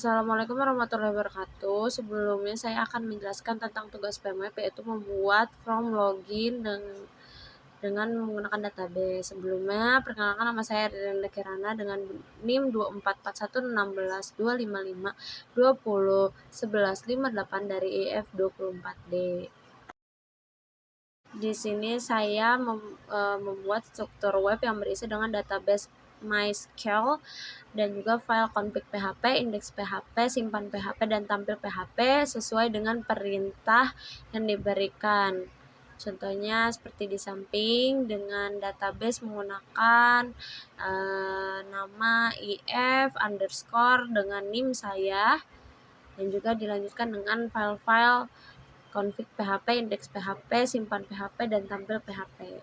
Assalamualaikum warahmatullahi wabarakatuh. Sebelumnya saya akan menjelaskan tentang tugas PMWP, yaitu membuat form login dengan menggunakan database. Sebelumnya, perkenalkan nama saya Rinda Kirana dengan NIM 2441162255201158 dari EF24D. Di sini saya membuat struktur web yang berisi dengan database MySQL dan juga file config PHP, indeks PHP, simpan PHP, dan tampil PHP sesuai dengan perintah yang diberikan. Contohnya seperti di samping, dengan database menggunakan nama if underscore dengan NIM saya, dan juga dilanjutkan dengan file-file config PHP, indeks PHP, simpan PHP, dan tampil PHP.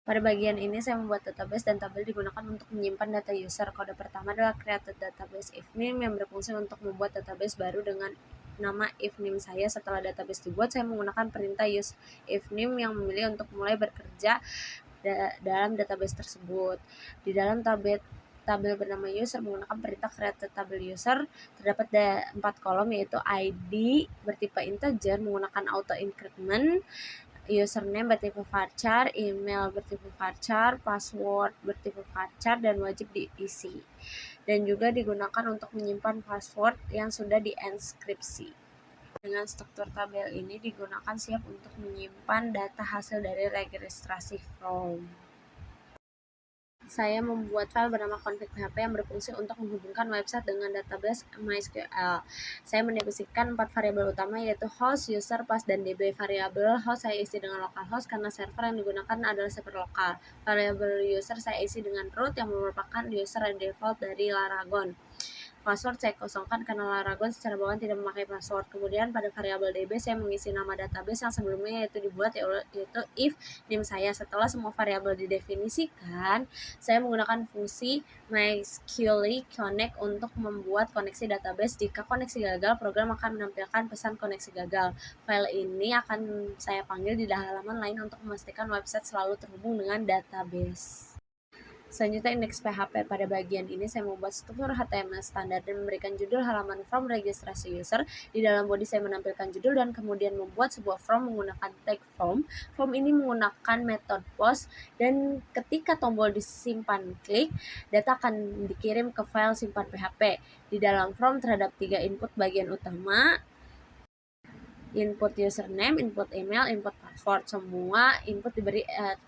Pada bagian ini saya membuat database dan tabel digunakan untuk menyimpan data user. Kode pertama adalah created database if name yang berfungsi untuk membuat database baru dengan nama if name saya. Setelah database dibuat, saya menggunakan perintah use if name yang memilih untuk mulai bekerja dalam database tersebut. Di dalam tabel bernama user menggunakan perintah create table user, terdapat 4 kolom, yaitu ID bertipe integer menggunakan auto increment, username bertipe varchar, email bertipe varchar, password bertipe varchar, dan wajib diisi. Dan juga digunakan untuk menyimpan password yang sudah dienkripsi. Dengan struktur tabel ini digunakan siap untuk menyimpan data hasil dari registrasi form. Saya membuat file bernama config PHP yang berfungsi untuk menghubungkan website dengan database MySQL. Saya mendefinisikan 4 variabel utama, yaitu host, user, path, dan DB. Variabel host saya isi dengan localhost karena server yang digunakan adalah server lokal. Variabel user saya isi dengan root yang merupakan user default dari Laragon. Password saya kosongkan karena Laragon secara bawaan tidak memakai password. Kemudian pada variabel DB saya mengisi nama database yang sebelumnya yaitu dibuat, yaitu if name saya. Setelah semua variabel didefinisikan, saya menggunakan fungsi MySQL connect untuk membuat koneksi database. Jika koneksi gagal, program akan menampilkan pesan koneksi gagal. File ini akan saya panggil di halaman lain untuk memastikan website selalu terhubung dengan database. Selanjutnya, indeks PHP. Pada bagian ini saya membuat struktur HTML standar dan memberikan judul halaman form registrasi user. Di dalam body saya menampilkan judul dan kemudian membuat sebuah form menggunakan tag form. Form ini menggunakan metode post, dan ketika tombol disimpan klik, data akan dikirim ke file simpan PHP. Di dalam form terhadap 3 input bagian utama, input username, input email, input password. Semua input diberi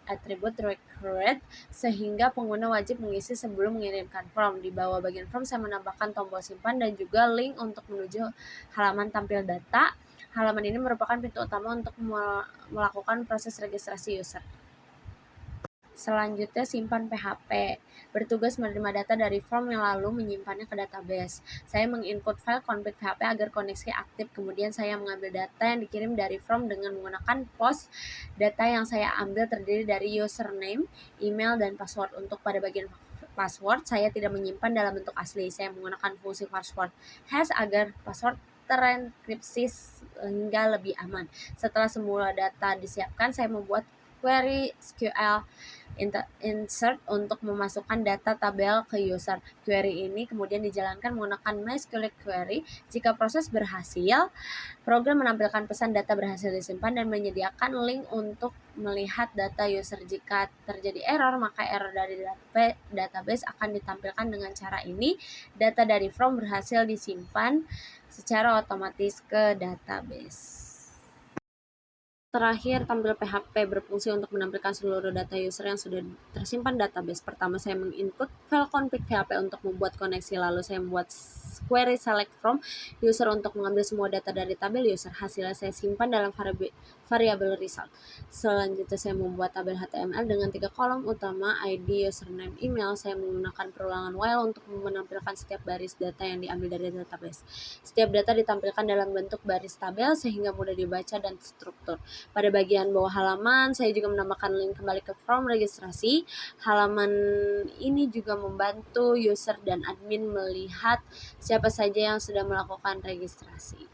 atribut required sehingga pengguna wajib mengisi sebelum mengirimkan form. Di bawah bagian form saya menambahkan tombol simpan dan juga link untuk menuju halaman tampil data. Halaman ini merupakan pintu utama untuk melakukan proses registrasi user. Selanjutnya, simpan PHP. Bertugas menerima data dari form yang lalu menyimpannya ke database. Saya menginput file config PHP agar koneksi aktif. Kemudian saya mengambil data yang dikirim dari form dengan menggunakan post. Data yang saya ambil terdiri dari username, email, dan password. Untuk pada bagian password, saya tidak menyimpan dalam bentuk asli. Saya menggunakan fungsi password hash agar password terenkripsi hingga lebih aman. Setelah semua data disiapkan, saya membuat query SQL insert untuk memasukkan data tabel ke user. Query ini kemudian dijalankan menggunakan MySQL query. Jika proses berhasil, program menampilkan pesan data berhasil disimpan dan menyediakan link untuk melihat data user. Jika terjadi error, maka error dari database akan ditampilkan. Dengan cara ini, data dari form berhasil disimpan secara otomatis ke database. Terakhir, tampil PHP berfungsi untuk menampilkan seluruh data user yang sudah tersimpan database. Pertama, saya menginput file config PHP untuk membuat koneksi, lalu saya membuat query select from user untuk mengambil semua data dari tabel user. Hasilnya saya simpan dalam variabel result. Selanjutnya, saya membuat tabel HTML dengan 3 kolom utama, ID, username, email. Saya menggunakan perulangan while untuk menampilkan setiap baris data yang diambil dari database. Setiap data ditampilkan dalam bentuk baris tabel sehingga mudah dibaca dan struktur. Pada bagian bawah halaman, saya juga menambahkan link kembali ke form registrasi. Halaman ini juga membantu user dan admin melihat siapa saja yang sudah melakukan registrasi.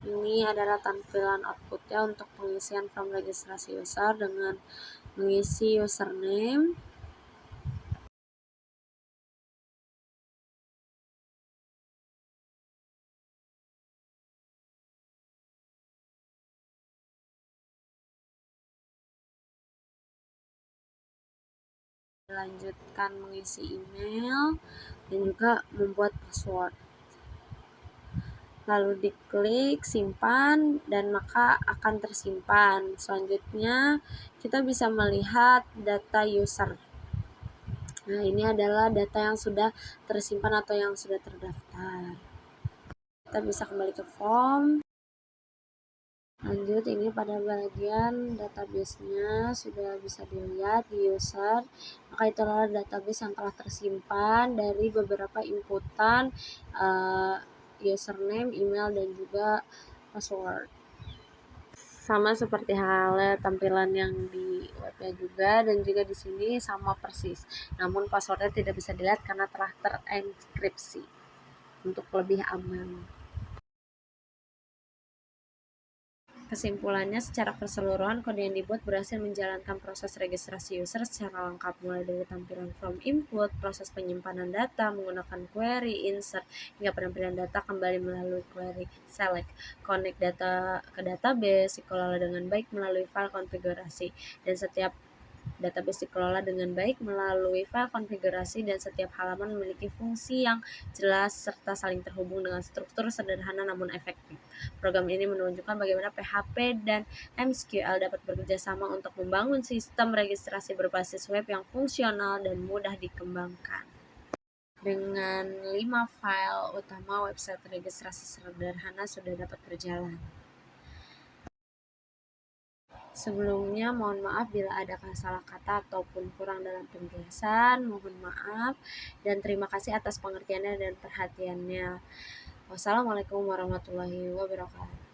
Ini adalah tampilan outputnya untuk pengisian form registrasi user dengan mengisi username, lanjutkan mengisi email, dan juga membuat password. Lalu diklik simpan dan maka akan tersimpan. Selanjutnya kita bisa melihat data user. Nah, ini adalah data yang sudah tersimpan atau yang sudah terdaftar. Kita bisa kembali ke form. Lanjut, ini pada bagian database-nya sudah bisa dilihat di user. Maka itu adalah database yang telah tersimpan dari beberapa inputan username, email, dan juga password. Sama seperti halnya tampilan yang di webnya juga, dan juga di sini sama persis. Namun passwordnya tidak bisa dilihat karena telah terenkripsi untuk lebih aman. Kesimpulannya, secara keseluruhan kode yang dibuat berhasil menjalankan proses registrasi user secara lengkap, mulai dari tampilan form input, proses penyimpanan data menggunakan query, insert, hingga penampilan data kembali melalui query select, connect data ke database, dikelola dengan baik melalui file konfigurasi, dan setiap database dikelola dengan baik melalui file konfigurasi, dan setiap halaman memiliki fungsi yang jelas serta saling terhubung dengan struktur sederhana namun efektif. Program ini menunjukkan bagaimana PHP dan MySQL dapat bekerja sama untuk membangun sistem registrasi berbasis web yang fungsional dan mudah dikembangkan. Dengan 5 file utama, website registrasi sederhana sudah dapat berjalan. Sebelumnya mohon maaf bila ada salah kata ataupun kurang dalam penjelasan, mohon maaf, dan terima kasih atas pengertiannya dan perhatiannya. Wassalamualaikum warahmatullahi wabarakatuh.